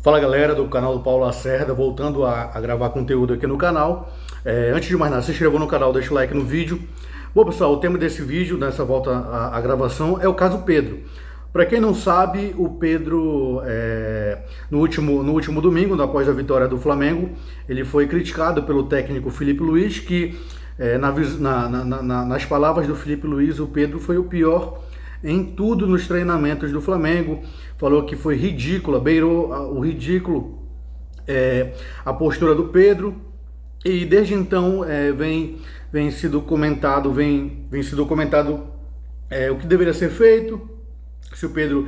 Fala galera do canal do Paulo Lacerda, voltando a gravar conteúdo aqui no canal. Antes de mais nada, se inscreva no canal, deixa o like no vídeo. Bom pessoal, o tema desse vídeo, nessa volta à gravação, é o caso Pedro. Para quem não sabe, o Pedro, no último domingo, após a vitória do Flamengo, ele foi criticado pelo técnico Felipe Luiz, que nas palavras do Felipe Luiz, o Pedro foi o pior em tudo nos treinamentos do Flamengo. Falou que foi ridícula, beirou o ridículo a postura do Pedro, e desde então vem sido comentado o que deveria ser feito, se o Pedro,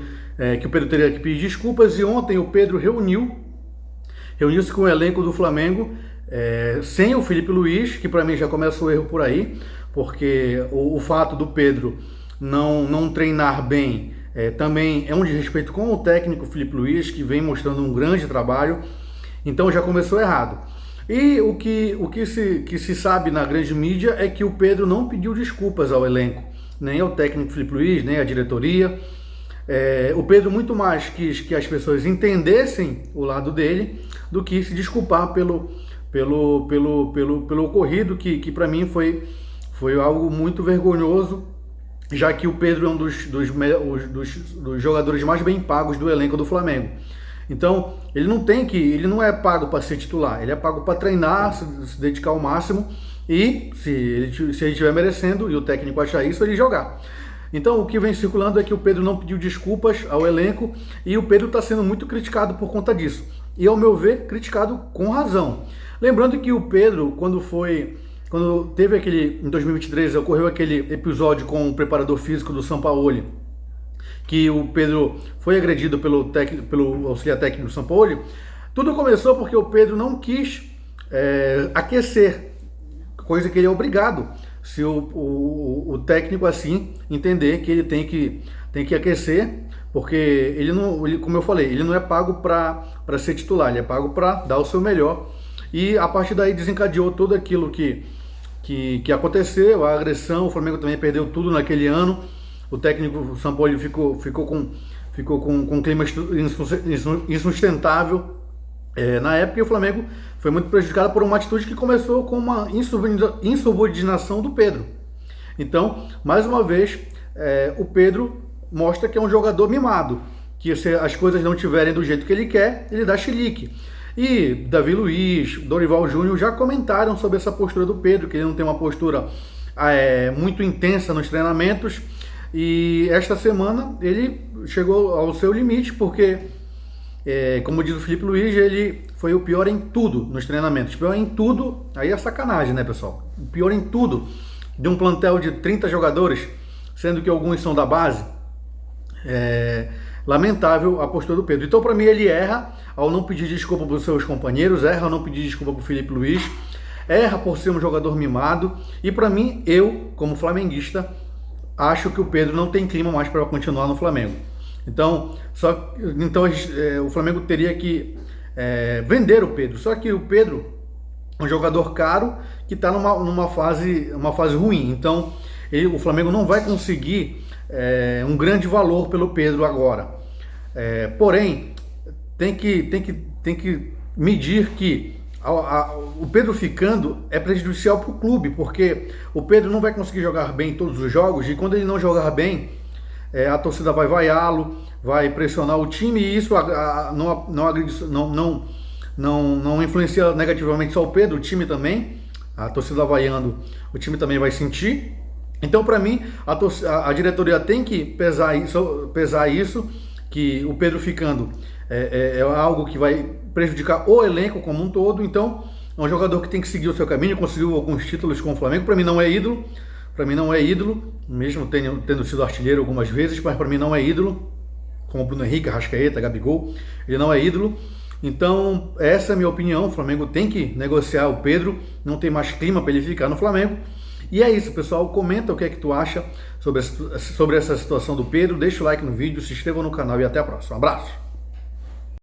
que o Pedro teria que pedir desculpas. E ontem o Pedro reuniu-se com o elenco do Flamengo, sem o Felipe Luiz, que para mim já começa o erro por aí, porque o fato do Pedro não treinar bem também é um desrespeito com o técnico Felipe Luiz, que vem mostrando um grande trabalho. Então já começou errado. E o que se sabe na grande mídia é que o Pedro não pediu desculpas ao elenco, nem ao técnico Felipe Luiz, nem à diretoria. O Pedro muito mais quis que as pessoas entendessem o lado dele do que se desculpar pelo ocorrido, que para mim foi algo muito vergonhoso, já que o Pedro é um dos jogadores mais bem pagos do elenco do Flamengo. Então, ele não é pago para ser titular, ele é pago para treinar, se dedicar ao máximo, e se ele estiver merecendo e o técnico achar isso, ele jogar. Então, o que vem circulando é que o Pedro não pediu desculpas ao elenco, e o Pedro está sendo muito criticado por conta disso. E, ao meu ver, criticado com razão. Lembrando que o Pedro, quando teve em 2023, ocorreu aquele episódio com o preparador físico do Sampaoli, que o Pedro foi agredido pelo auxiliar técnico do Sampaoli. Tudo começou porque o Pedro não quis aquecer, coisa que ele é obrigado, se o técnico assim entender que ele tem que aquecer, porque como eu falei, ele não é pago para ser titular, ele é pago para dar o seu melhor. E a partir daí desencadeou tudo aquilo que aconteceu, a agressão. O Flamengo também perdeu tudo naquele ano. O técnico Sampaoli ficou com um clima insustentável na época, e o Flamengo foi muito prejudicado por uma atitude que começou com uma insubordinação do Pedro. Então, mais uma vez, o Pedro mostra que é um jogador mimado, que se as coisas não estiverem do jeito que ele quer, ele dá chilique. E Davi Luiz, Dorival Júnior já comentaram sobre essa postura do Pedro, que ele não tem uma postura muito intensa nos treinamentos. E esta semana ele chegou ao seu limite, porque, como diz o Felipe Luiz, ele foi o pior em tudo nos treinamentos. Pior em tudo, aí é sacanagem, né, pessoal? O pior em tudo de um plantel de 30 jogadores, sendo que alguns são da base. Lamentável a postura do Pedro. Então, para mim, ele erra ao não pedir desculpa para os seus companheiros, erra ao não pedir desculpa para o Felipe Luiz, erra por ser um jogador mimado. E para mim, eu, como flamenguista, acho que o Pedro não tem clima mais para continuar no Flamengo. Então, o Flamengo teria que vender o Pedro. Só que o Pedro é um jogador caro que está numa fase ruim. Então, o Flamengo não vai conseguir um grande valor pelo Pedro agora. Porém, tem que medir que o Pedro ficando é prejudicial para o clube, porque o Pedro não vai conseguir jogar bem em todos os jogos, e quando ele não jogar bem, a torcida vai vaiá-lo, vai pressionar o time, e isso não influencia negativamente só o Pedro, o time também. A torcida vaiando, o time também vai sentir. Então, para mim, a diretoria tem que pesar isso, que o Pedro ficando é algo que vai prejudicar o elenco como um todo. Então, é um jogador que tem que seguir o seu caminho. Conseguiu alguns títulos com o Flamengo. Para mim não é ídolo, mesmo tendo sido artilheiro algumas vezes, mas para mim não é ídolo, como Bruno Henrique, Arrascaeta, Gabigol. Ele não é ídolo. Então, essa é a minha opinião. O Flamengo tem que negociar o Pedro, não tem mais clima para ele ficar no Flamengo. E é isso, pessoal. Comenta o que é que tu acha sobre essa situação do Pedro, deixa o like no vídeo, se inscreva no canal e até a próxima. Um abraço!